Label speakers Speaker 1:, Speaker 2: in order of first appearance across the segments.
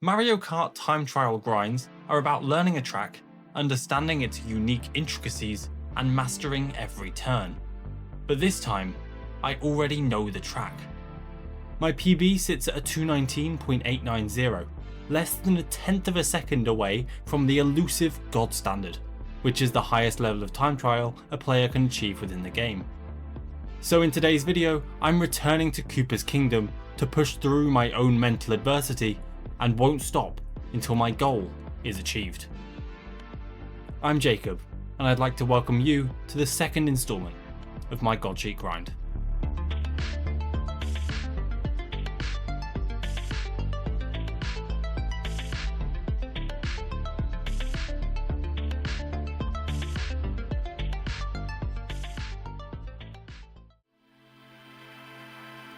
Speaker 1: Mario Kart time trial grinds are about learning a track, understanding its unique intricacies, and mastering every turn. But this time, I already know the track. My PB sits at a 219.890, less than a tenth of a second away from the illusive God Standard, which is the highest level of time trial a player can achieve within the game. So in today's video, I'm returning to Koopa's Kingdom to push through my own mental adversity and won't stop until my goal is achieved. I'm Jacob, and I'd like to welcome you to the second instalment of my God Sheet grind.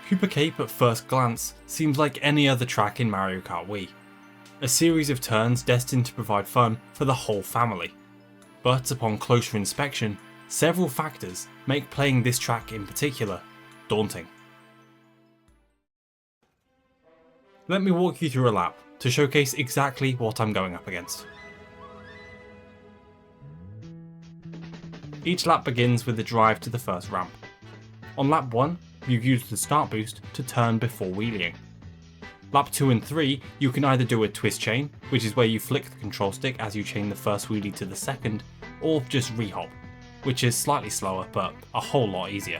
Speaker 1: Koopa Cape at first glance seems like any other track in Mario Kart Wii, a series of turns destined to provide fun for the whole family. But upon closer inspection, several factors make playing this track in particular daunting. Let me walk you through a lap to showcase exactly what I'm going up against. Each lap begins with the drive to the first ramp. On lap 1, you use the start boost to turn before wheeling. Lap 2 and 3, you can either do a twist chain, which is where you flick the control stick as you chain the first wheelie to the second, or just re-hop, which is slightly slower but a whole lot easier.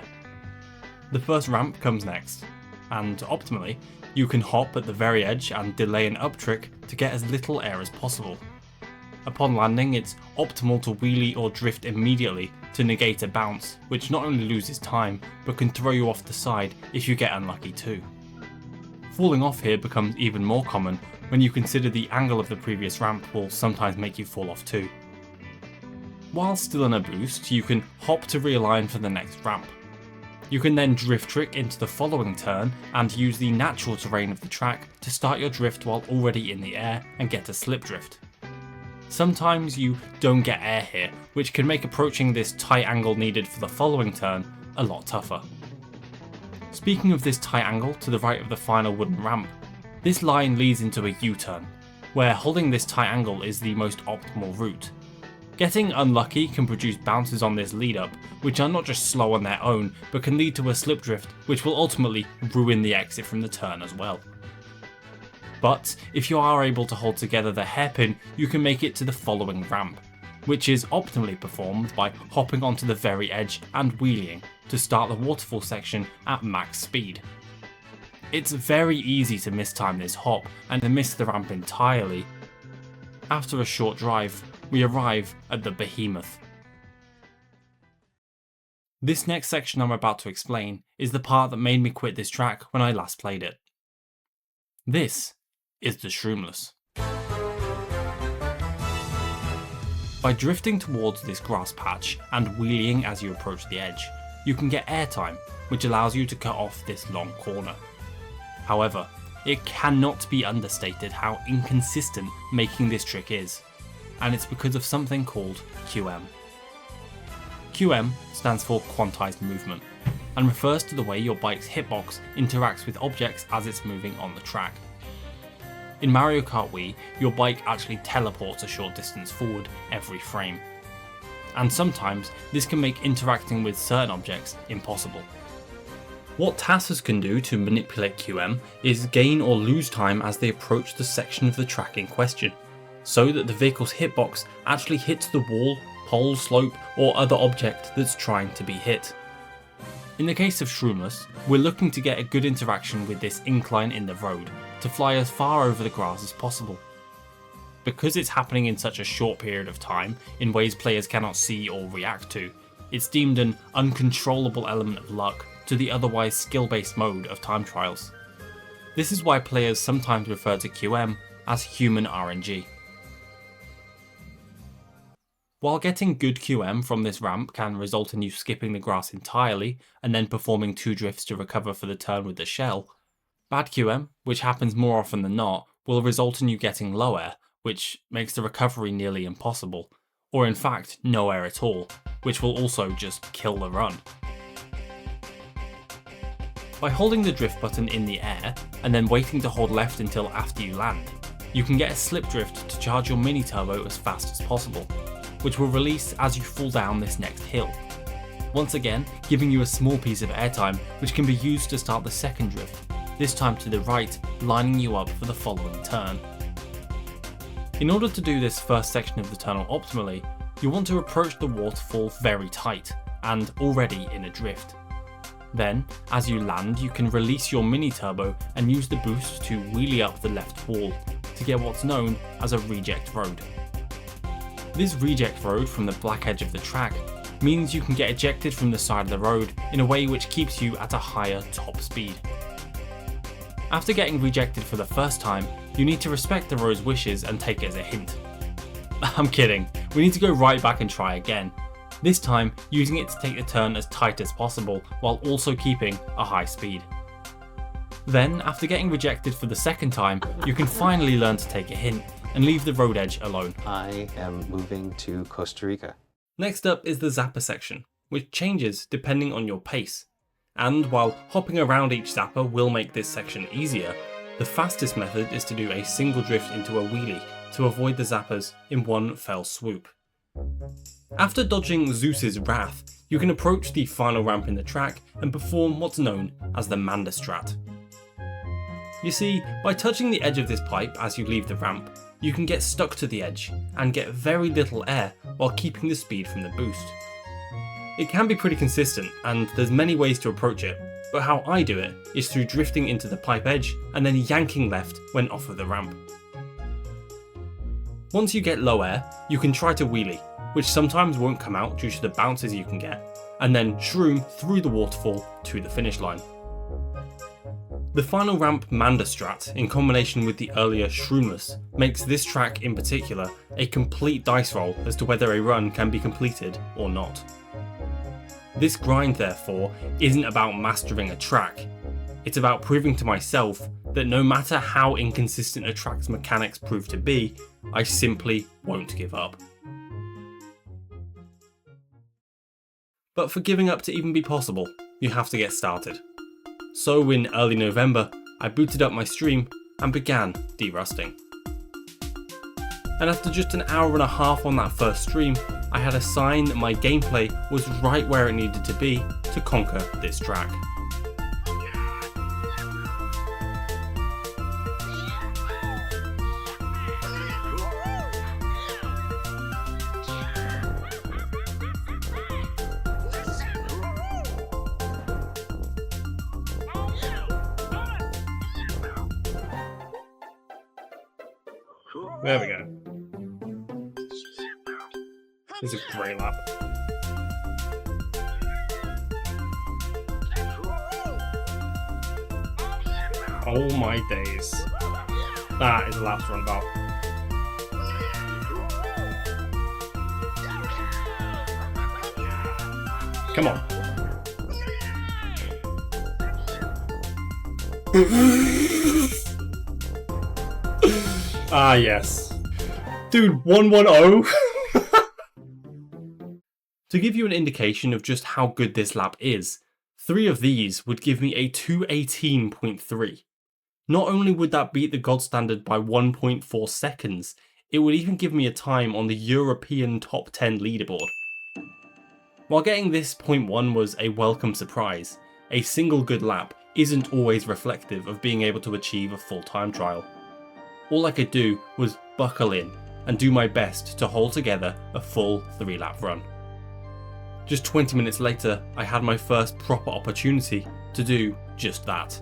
Speaker 1: The first ramp comes next, and optimally, you can hop at the very edge and delay an up trick to get as little air as possible. Upon landing, it's optimal to wheelie or drift immediately to negate a bounce, which not only loses time, but can throw you off the side if you get unlucky too. Falling off here becomes even more common when you consider the angle of the previous ramp will sometimes make you fall off too. While still in a boost, you can hop to realign for the next ramp. You can then drift trick into the following turn and use the natural terrain of the track to start your drift while already in the air and get a slip drift. Sometimes you don't get air here, which can make approaching this tight angle needed for the following turn a lot tougher. Speaking of this tight angle to the right of the final wooden ramp, this line leads into a U-turn, where holding this tight angle is the most optimal route. Getting unlucky can produce bounces on this lead up, which are not just slow on their own, but can lead to a slip drift, which will ultimately ruin the exit from the turn as well. But if you are able to hold together the hairpin, you can make it to the following ramp, which is optimally performed by hopping onto the very edge and wheeling to start the waterfall section at max speed. It's very easy to mistime this hop and to miss the ramp entirely. After a short drive, we arrive at the behemoth. This next section I'm about to explain is the part that made me quit this track when I last played it. This is the shroomless. By drifting towards this grass patch and wheeling as you approach the edge, you can get airtime, which allows you to cut off this long corner. However, it cannot be understated how inconsistent making this trick is, and it's because of something called QM. QM stands for quantized movement, and refers to the way your bike's hitbox interacts with objects as it's moving on the track. In Mario Kart Wii, your bike actually teleports a short distance forward every frame, and sometimes this can make interacting with certain objects impossible. What TASers can do to manipulate QM is gain or lose time as they approach the section of the track in question, so that the vehicle's hitbox actually hits the wall, pole, slope, or other object that's trying to be hit. In the case of Shroomless, we're looking to get a good interaction with this incline in the road, to fly as far over the grass as possible. Because it's happening in such a short period of time, in ways players cannot see or react to, it's deemed an uncontrollable element of luck to the otherwise skill-based mode of time trials. This is why players sometimes refer to QM as human RNG. While getting good QM from this ramp can result in you skipping the grass entirely and then performing 2 drifts to recover for the turn with the shell, bad QM, which happens more often than not, will result in you getting low air, which makes the recovery nearly impossible, or in fact no air at all, which will also just kill the run. By holding the drift button in the air, and then waiting to hold left until after you land, you can get a slip drift to charge your mini turbo as fast as possible, which will release as you fall down this next hill. Once again, giving you a small piece of airtime which can be used to start the second drift, this time to the right, lining you up for the following turn. In order to do this first section of the tunnel optimally, you want to approach the waterfall very tight, and already in a drift. Then, as you land, you can release your mini turbo and use the boost to wheelie up the left wall, to get what's known as a reject road. This reject road from the black edge of the track means you can get ejected from the side of the road in a way which keeps you at a higher top speed. After getting rejected for the first time, you need to respect the road's wishes and take it as a hint. I'm kidding, we need to go right back and try again, this time using it to take the turn as tight as possible while also keeping a high speed. Then, after getting rejected for the second time, you can finally learn to take a hint and leave the road edge alone.
Speaker 2: I am moving to Costa Rica.
Speaker 1: Next up is the zapper section, which changes depending on your pace. And while hopping around each zapper will make this section easier, the fastest method is to do a single drift into a wheelie to avoid the zappers in one fell swoop. After dodging Zeus's wrath, you can approach the final ramp in the track and perform what's known as the Manda Strat. You see, by touching the edge of this pipe as you leave the ramp, you can get stuck to the edge and get very little air while keeping the speed from the boost. It can be pretty consistent and there's many ways to approach it, but how I do it is through drifting into the pipe edge and then yanking left when off of the ramp. Once you get low air, you can try to wheelie, which sometimes won't come out due to the bounces you can get, and then shroom through the waterfall to the finish line. The final ramp Manda Strat, in combination with the earlier shroomless, makes this track in particular a complete dice roll as to whether a run can be completed or not. This grind, therefore, isn't about mastering a track, it's about proving to myself that no matter how inconsistent a track's mechanics prove to be, I simply won't give up. But for giving up to even be possible, you have to get started. So in early November, I booted up my stream and began derusting. And after just an hour and a half on that first stream, I had a sign that my gameplay was right where it needed to be to conquer this track. There we go. This is a great lap. Oh my days. That is a lap to run about. Come on. Ah, yes. Dude, 110? To give you an indication of just how good this lap is, 3 of these would give me a 218.3. Not only would that beat the God Standard by 1.4 seconds, it would even give me a time on the European top 10 leaderboard. While getting this 0.1 was a welcome surprise, a single good lap isn't always reflective of being able to achieve a full time trial. All I could do was buckle in and do my best to hold together a full 3-lap run. Just 20 minutes later, I had my first proper opportunity to do just that.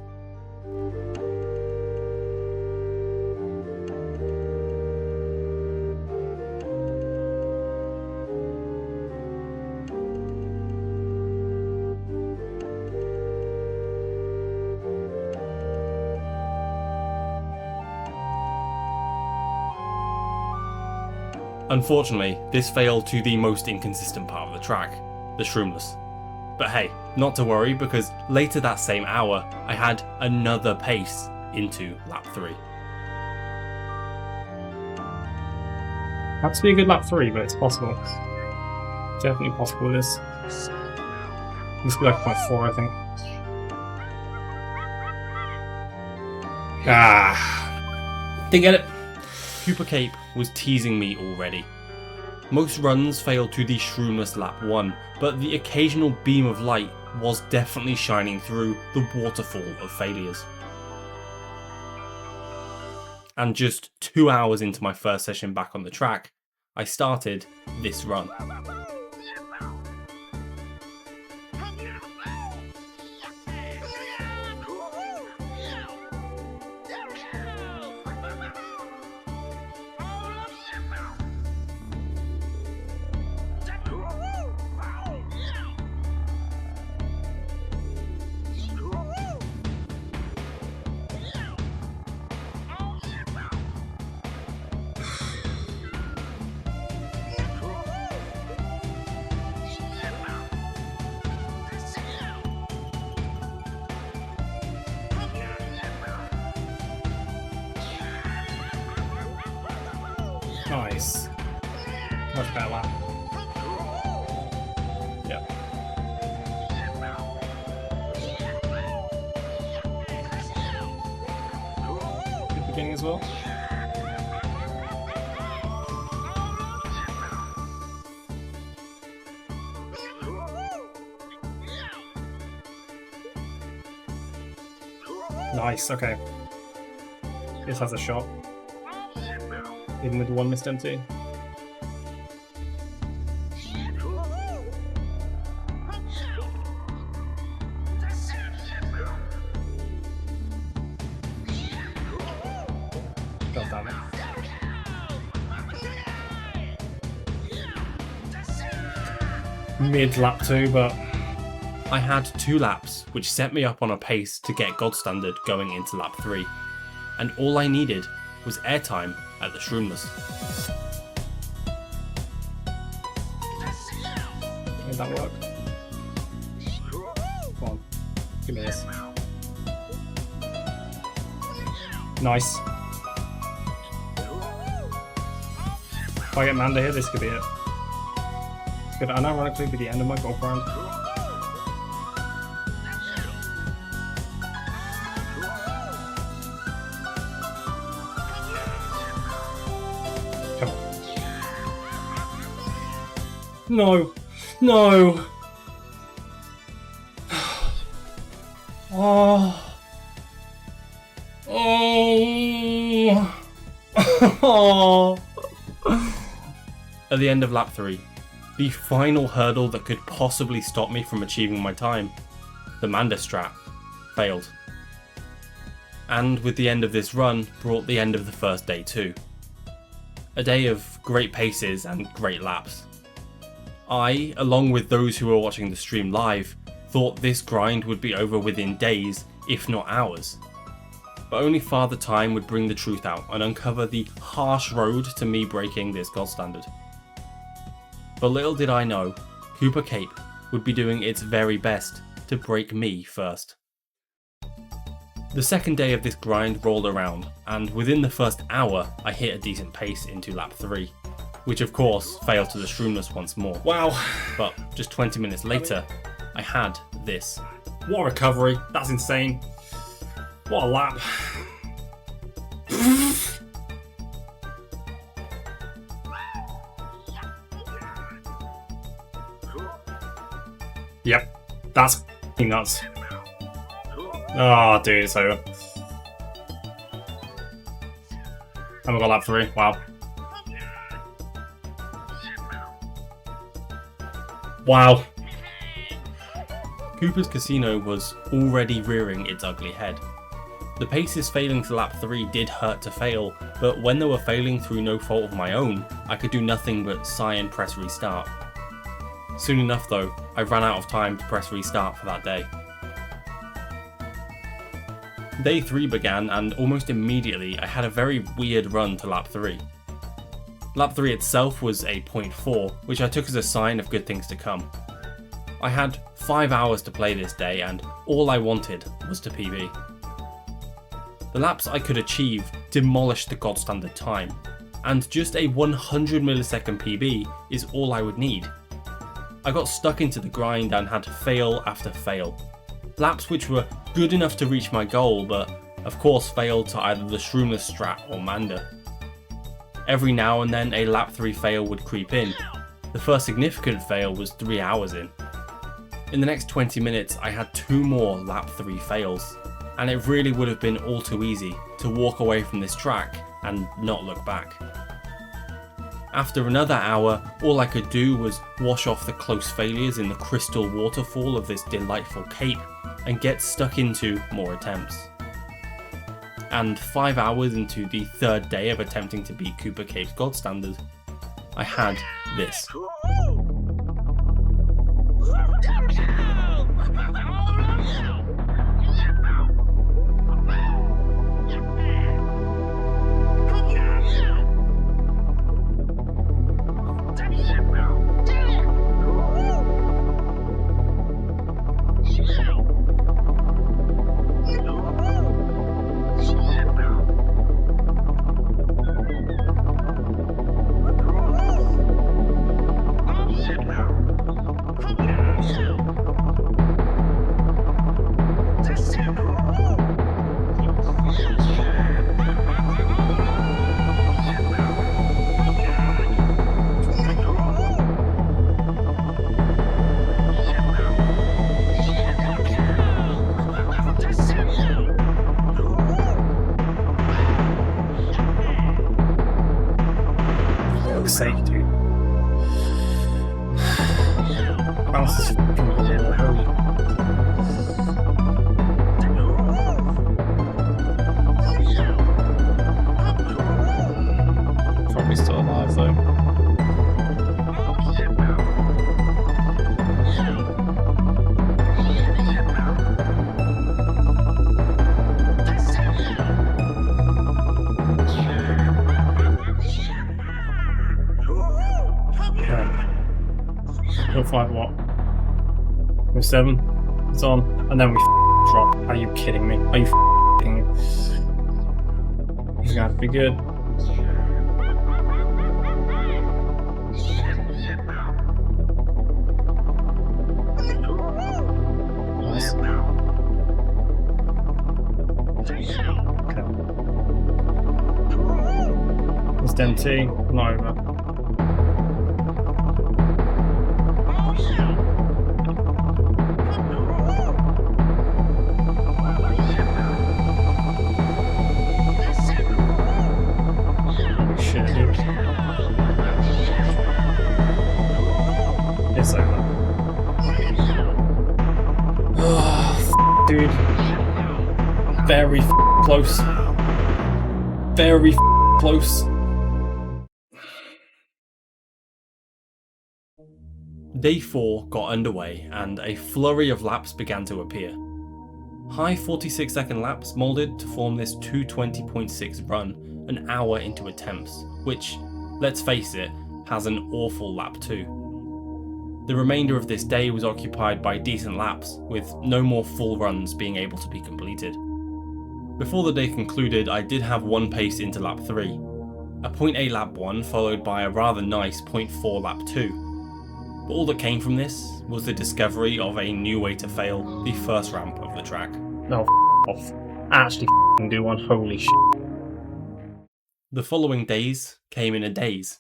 Speaker 1: Unfortunately, this failed to the most inconsistent part of the track, the shroomless. But hey, not to worry, because later that same hour, I had another pace into lap 3.
Speaker 3: Had to be a good lap 3, but it's possible. Definitely possible it is. This will be like 0.4, I think. Ah, didn't get it.
Speaker 1: Koopa Cape was teasing me already. Most runs failed to the shroomless lap 1, but the occasional beam of light was definitely shining through the waterfall of failures. And just 2 hours into my first session back on the track, I started this run.
Speaker 3: Nice. Much better lap. Yep. Good beginning as well. Nice, okay. This has a shot. Even with one missed empty. God damn it. Mid lap 2, but
Speaker 1: I had 2 laps, which set me up on a pace to get God Standard going into lap 3, and all I needed was airtime at the shroomless.
Speaker 3: made that work. Come on, give me this. Nice. If I get Manda here, this could be it. This could unironically be the end of my golf round. Come on. No! No! Oh! Oh! Oh!
Speaker 1: At the end of lap 3, the final hurdle that could possibly stop me from achieving my time, the Manda strat, failed. And with the end of this run brought the end of the first day too. A day of great paces and great laps. I, along with those who were watching the stream live, thought this grind would be over within days, if not hours. But only Father Time would bring the truth out and uncover the harsh road to me breaking this God Standard. But little did I know, Koopa Cape would be doing its very best to break me first. The second day of this grind rolled around, and within the first hour I hit a decent pace into lap 3, which of course failed to the shroomless once more.
Speaker 3: Wow.
Speaker 1: But just 20 minutes later, I had this.
Speaker 3: What a recovery. That's insane. What a lap. Yep. That's f***ing nuts. Oh, dude, it's over. And we got lap 3. Wow. Wow.
Speaker 1: Koopa's Casino was already rearing its ugly head. The paces failing to lap 3 did hurt to fail, but when they were failing through no fault of my own, I could do nothing but sigh and press restart. Soon enough though, I ran out of time to press restart for that day. Day 3 began and almost immediately I had a very weird run to lap 3. Lap 3 itself was a 0.4, which I took as a sign of good things to come. I had 5 hours to play this day and all I wanted was to PB. The laps I could achieve demolished the God Standard time, and just a 100 millisecond PB is all I would need. I got stuck into the grind and had fail after fail. Laps which were good enough to reach my goal, but of course failed to either the shroomless strat or Manda. every now and then a lap 3 fail would creep in. The first significant fail was 3 hours in. In the next 20 minutes I had 2 more lap 3 fails, and it really would have been all too easy to walk away from this track and not look back. After another hour, all I could do was wash off the close failures in the crystal waterfall of this delightful cape and get stuck into more attempts. And 5 hours into the 3rd day of attempting to beat Koopa Cape God Standard, I had this.
Speaker 3: Sake, dude. Bounce is f***ing little holy. Probably still alive though. He'll fight what? We're 7. It's on, and then we drop. Are you kidding me? Are you kidding me? He's gonna have to be good. Nice. Okay. It's DMT, not over. It's over. Oh, dude. Very close. Very close.
Speaker 1: Day 4 got underway and a flurry of laps began to appear. High 46-second laps moulded to form this 220.6 run an hour into attempts, which, let's face it, has an awful lap 2. The remainder of this day was occupied by decent laps, with no more full runs being able to be completed. Before the day concluded, I did have one pace into lap 3, a 0.8 lap 1 followed by a rather nice 0.4 lap 2. But all that came from this was the discovery of a new way to fail the first ramp of the track.
Speaker 3: No, off. Actually do one, holy shit.
Speaker 1: The following days came in a daze.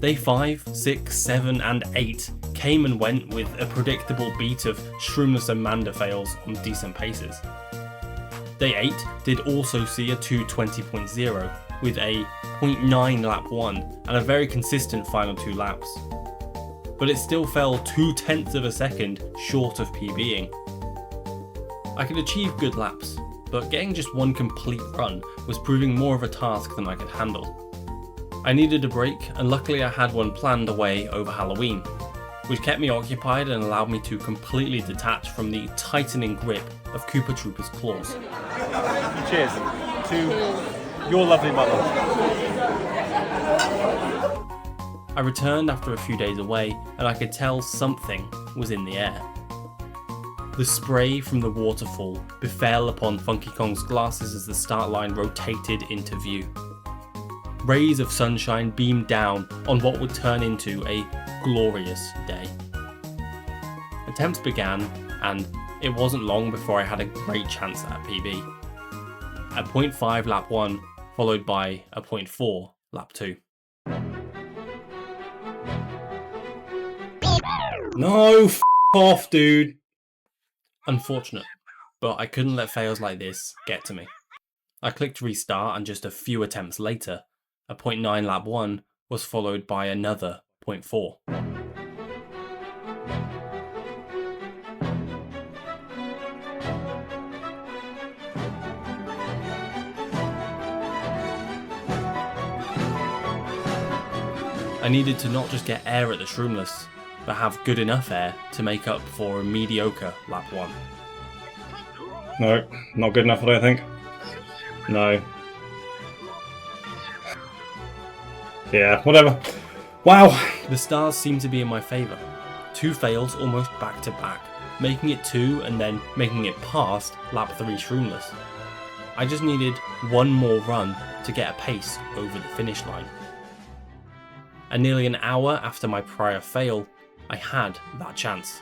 Speaker 1: Day 5, 6, 7 and 8 came and went with a predictable beat of shroomless Amanda fails on decent paces. Day 8 did also see a 220.0 with a 0.9 lap 1 and a very consistent final 2 laps. But it still fell 0.2 of a second short of PBing. I could achieve good laps, but getting just one complete run was proving more of a task than I could handle. I needed a break, and luckily I had one planned away over Halloween, which kept me occupied and allowed me to completely detach from the tightening grip of Koopa Troopa's claws.
Speaker 4: Cheers to your lovely mother.
Speaker 1: I returned after a few days away, and I could tell something was in the air. The spray from the waterfall befell upon Funky Kong's glasses as the start line rotated into view. Rays of sunshine beamed down on what would turn into a glorious day. Attempts began, and it wasn't long before I had a great chance at a PB. A 0.5 lap 1, followed by a 0.4 lap 2. No, f off, dude. Unfortunate, but I couldn't let fails like this get to me. I clicked restart, and just a few attempts later, a 0.9 lap 1 was followed by another 0.4. I needed to not just get air at the shroomless, but have good enough air to make up for a mediocre lap 1.
Speaker 3: No, not good enough, I don't think. No. Yeah, whatever. Wow.
Speaker 1: The stars seem to be in my favour. 2 fails almost back to back, making it 2 and then making it past lap 3 shroomless. I just needed one more run to get a pace over the finish line. And nearly an hour after my prior fail, I had that chance.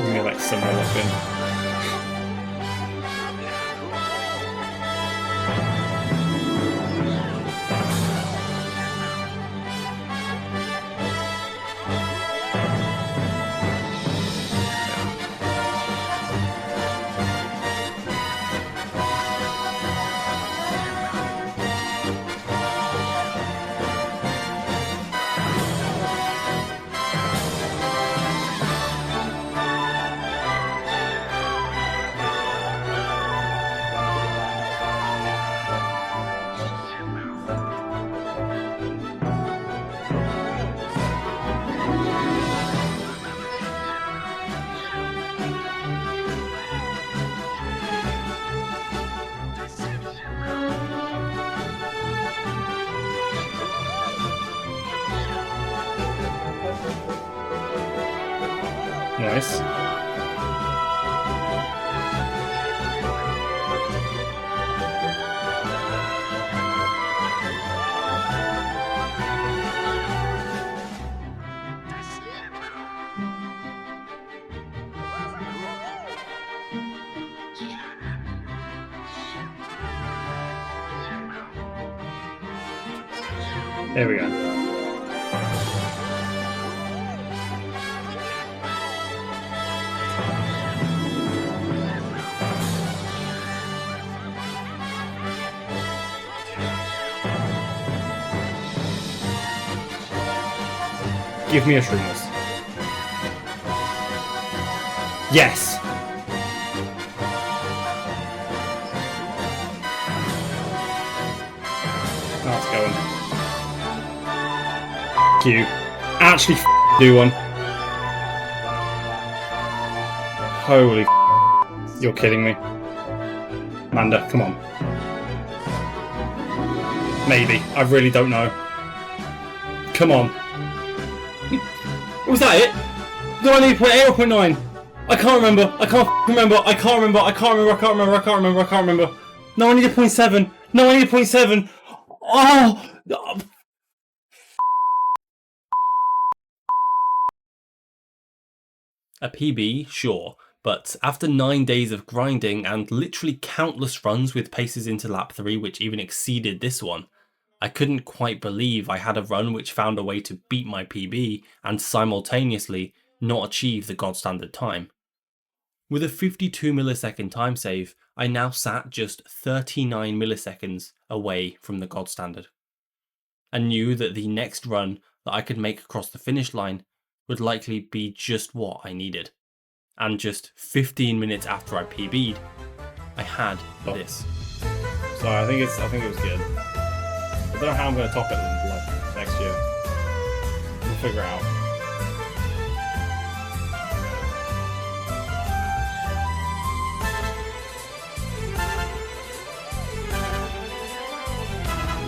Speaker 3: Maybe like somewhere like in. Nice. There we go. Give me a shroomless. Yes! That's going. You actually do one. Holy you're kidding me. Manda, come on. Maybe. I really don't know. Come on. Was that it? Do I need 0.8 or 0.9? I can't remember. I can't remember. I can't remember. I can't remember. I can't remember. I can't remember. I can't remember. No, I need a 0.7. No, I need a 0.7. Oh!
Speaker 1: A PB, sure, but after 9 days of grinding and literally countless runs with paces into lap 3 which even exceeded this one, I couldn't quite believe I had a run which found a way to beat my PB and simultaneously not achieve the God Standard time. With a 52 millisecond time save, I now sat just 39 milliseconds away from the God Standard, and knew that the next run that I could make across the finish line would likely be just what I needed. And just 15 minutes after I PB'd, I had this.
Speaker 3: So I think it was good. I don't know how I'm going to top it like next year. We'll figure it out.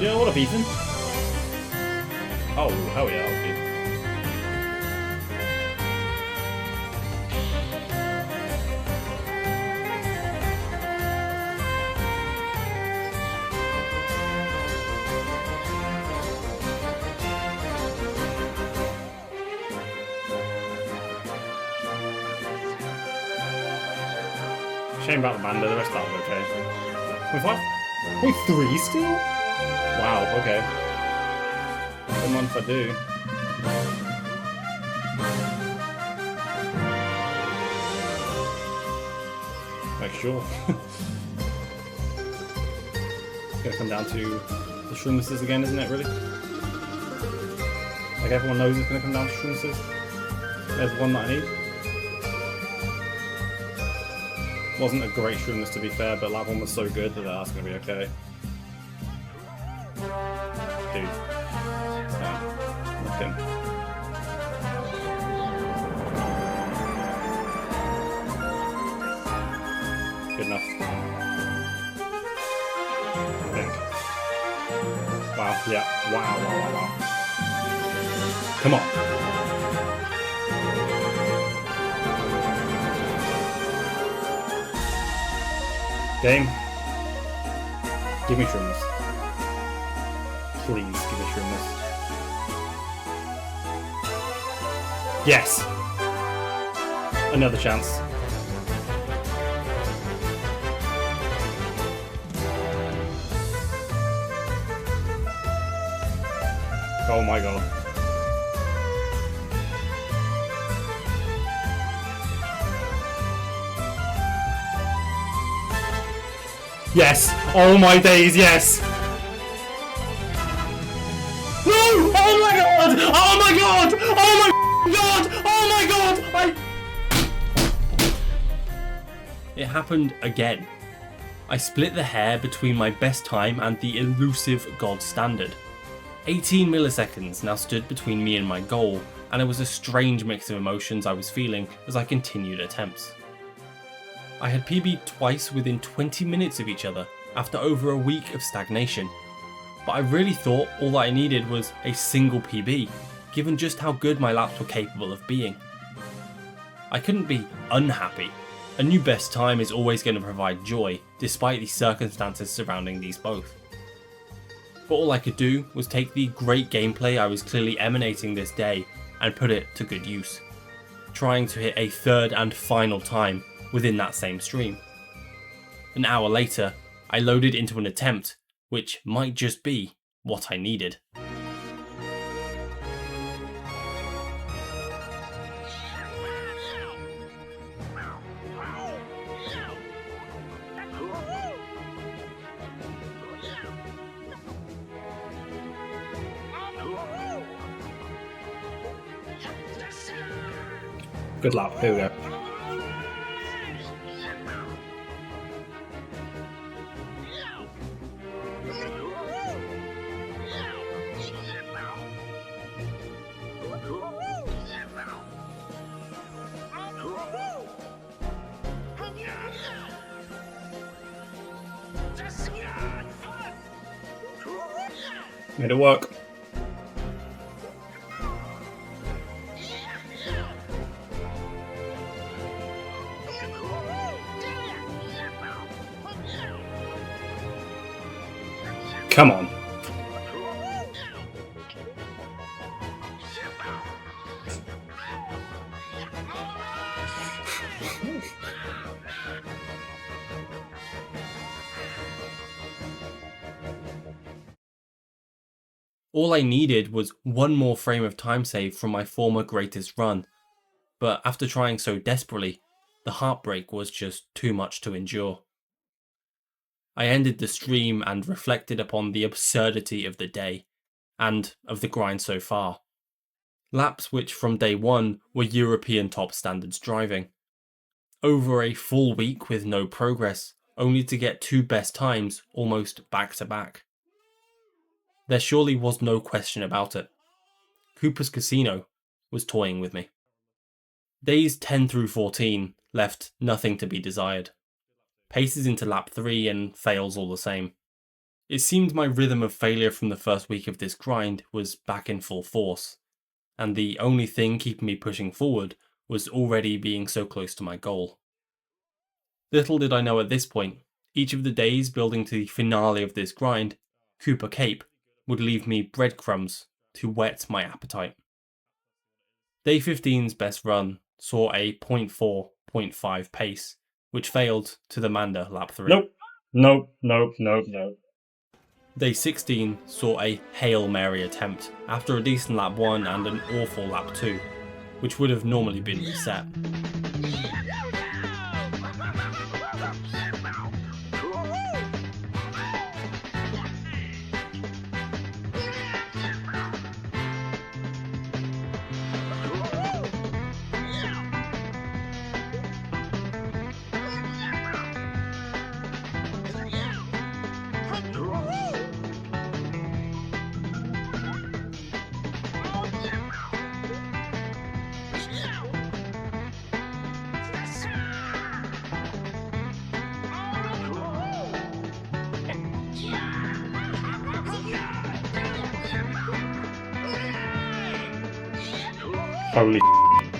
Speaker 3: Yeah, what up, Ethan? Oh, hell yeah, okay. Shame about the Manda, the rest of that was okay. 0.5? 0.3 still? Wow, okay. Don't mind if I do. Like, sure. It's gonna come down to the shroomlesses again, isn't it, really? Like, everyone knows it's gonna come down to shroomlesses. There's one that I need. Wasn't a great shroomless, to be fair, but that one was so good that that's gonna be okay. Dude. It's fine. Look in. Good enough. I think. Wow, yeah. Wow. Come on. Game. Give me shroomless. Please give me shroomless. Yes! Another chance. Oh my god. Yes! Oh my days, yes! No! Oh my god! Oh my god! Oh my god! Oh my god! It happened again. I split the hair between my best time and the illusive God Standard. 18 milliseconds now stood between me and my goal, and it was a strange mix of emotions I was feeling as I continued attempts. I had PB'd twice within 20 minutes of each other after over a week of stagnation, but I really thought all that I needed was a single PB, given just how good my laps were capable of being. I couldn't be unhappy. A new best time is always going to provide joy, despite the circumstances surrounding these both. But all I could do was take the great gameplay I was clearly emanating this day and put it to good use, trying to hit a third and final time within that same stream. An hour later, I loaded into an attempt, which might just be what I needed. Good luck, here we go. Made it work. Come on. All I needed was one more frame of time save from my former greatest run, but after trying so desperately, the heartbreak was just too much to endure. I ended the stream and reflected upon the absurdity of the day, and of the grind so far. Laps which from day one were European top standards driving. Over a full week with no progress, only to get 2 best times almost back to back. There surely was no question about it. Koopa's Casino was toying with me. Days 10 through 14 left nothing to be desired. Paces into lap 3 and fails all the same. It seemed my rhythm of failure from the first week of this grind was back in full force, and the only thing keeping me pushing forward was already being so close to my goal. Little did I know at this point, each of the days building to the finale of this grind, Koopa Cape, would leave me breadcrumbs to whet my appetite. Day 15's best run saw a 0.4, 0.5 pace, which failed to the Manda lap 3.
Speaker 1: Nope.
Speaker 3: Day 16 saw a Hail Mary attempt after a decent lap 1 and an awful lap 2, which would have normally been reset.
Speaker 1: Holy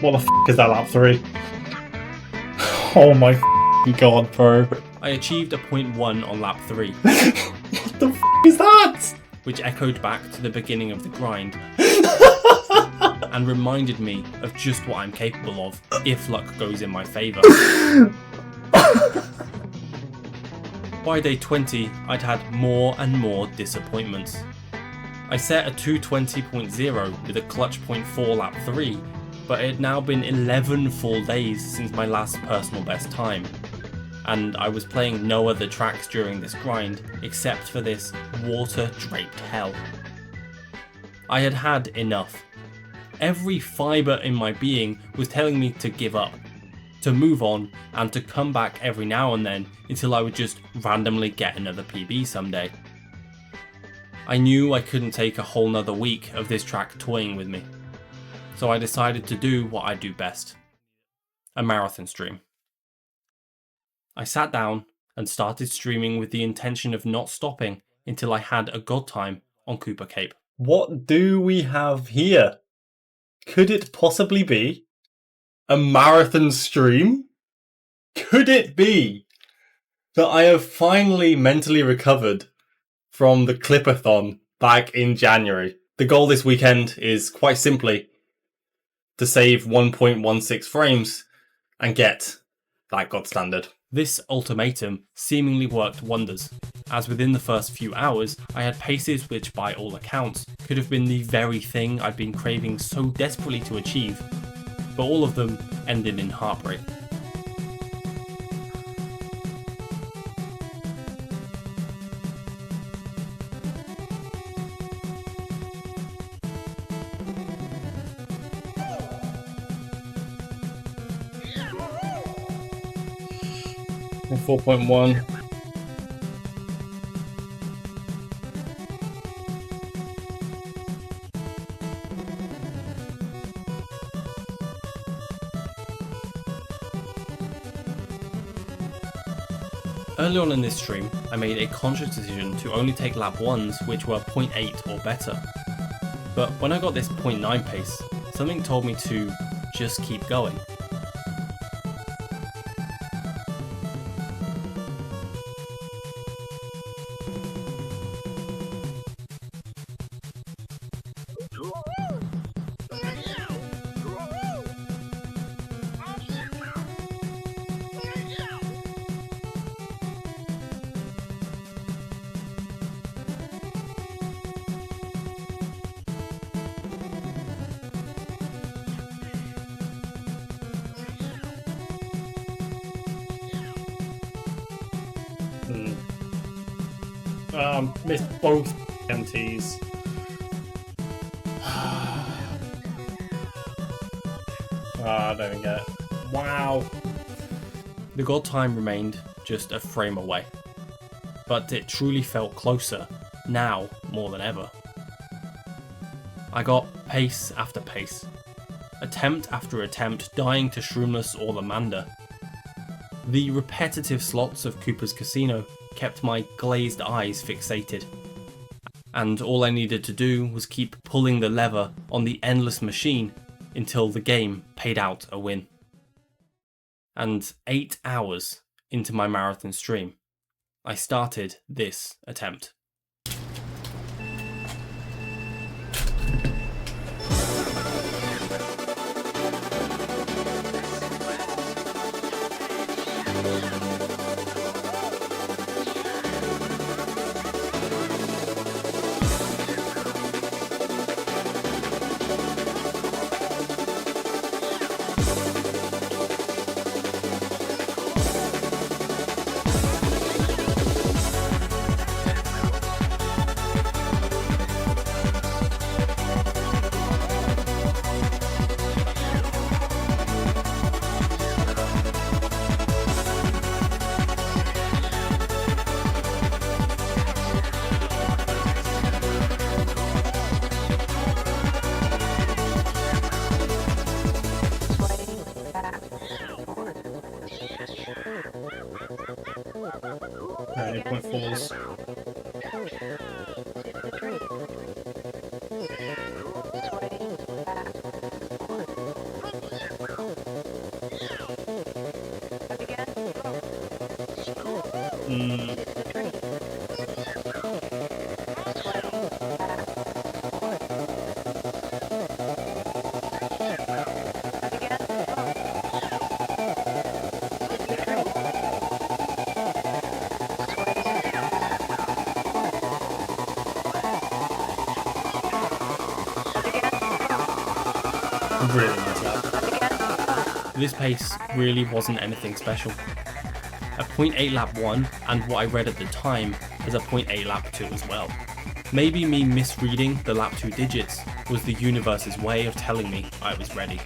Speaker 1: what the is that lap 3? Oh my god, bro.
Speaker 3: I achieved a 0.1 on lap 3,
Speaker 1: What the is that?
Speaker 3: which echoed back to the beginning of the grind and reminded me of just what I'm capable of if luck goes in my favour. By day 20, I'd had more and more disappointments. I set a 220.0 with a clutch 0.4 lap 3, but it had now been 11 full days since my last personal best time, and I was playing no other tracks during this grind except for this water-draped hell. I had had enough. Every fibre in my being was telling me to give up, to move on, and to come back every now and then until I would just randomly get another PB someday. I knew I couldn't take a whole nother week of this track toying with me, so I decided to do what I do best: a marathon stream. I sat down and started streaming with the intention of not stopping until I had a god time on Koopa Cape.
Speaker 1: What do we have here? Could it possibly be a marathon stream? Could it be that I have finally mentally recovered from the Clipathon back in January? The goal this weekend is quite simply to save 1.16 frames and get that God Standard.
Speaker 3: This ultimatum seemingly worked wonders, as within the first few hours I had paces which by all accounts could have been the very thing I'd been craving so desperately to achieve, but all of them ended in heartbreak.
Speaker 1: And 4.1.
Speaker 3: Early on in this stream, I made a conscious decision to only take lap 1s which were 0.8 or better. But when I got this 0.9 pace, something told me to just keep going.
Speaker 1: Missed both MTs. I don't even get it. Wow.
Speaker 3: The god time remained just a frame away, but it truly felt closer, now more than ever. I got pace after pace, attempt after attempt dying to shroomless or the Manda. The repetitive slots of Koopa's Casino kept my glazed eyes fixated, and all I needed to do was keep pulling the lever on the endless machine until the game paid out a win. And 8 hours into my marathon stream, I started this attempt. Any point falls. Really nice lap. This pace really wasn't anything special. A 0.8 lap 1 and what I read at the time was a 0.8 lap 2 as well. Maybe me misreading the lap 2 digits was the universe's way of telling me I was ready.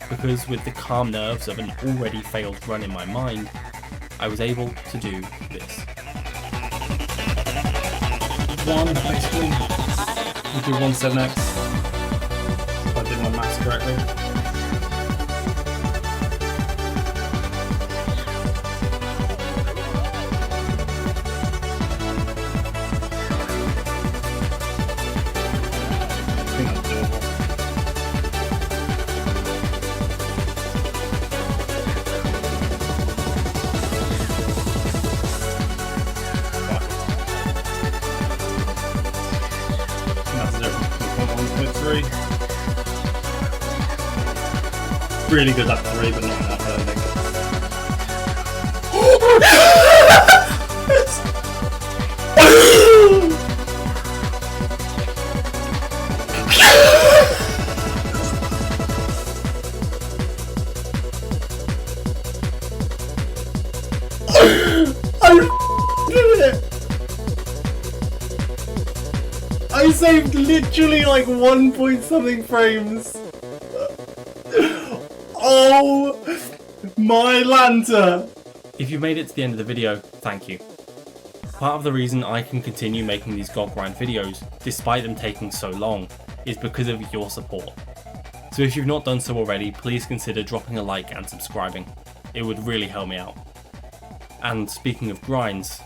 Speaker 3: Because with the calm nerves of an already failed run in my mind, I was able to do this. One, basically. We'll do 17x. If I did my maths correctly. I think that's doable. That's 0.1.3. Really good lap 3, but not enough, I don't think. I saved literally like 1 point something frames. Oh my lanta! If you made it to the end of the video, thank you. Part of the reason I can continue making these God Grind videos, despite them taking so long, is because of your support. So if you've not done so already, please consider dropping a like and subscribing. It would really help me out. And speaking of grinds,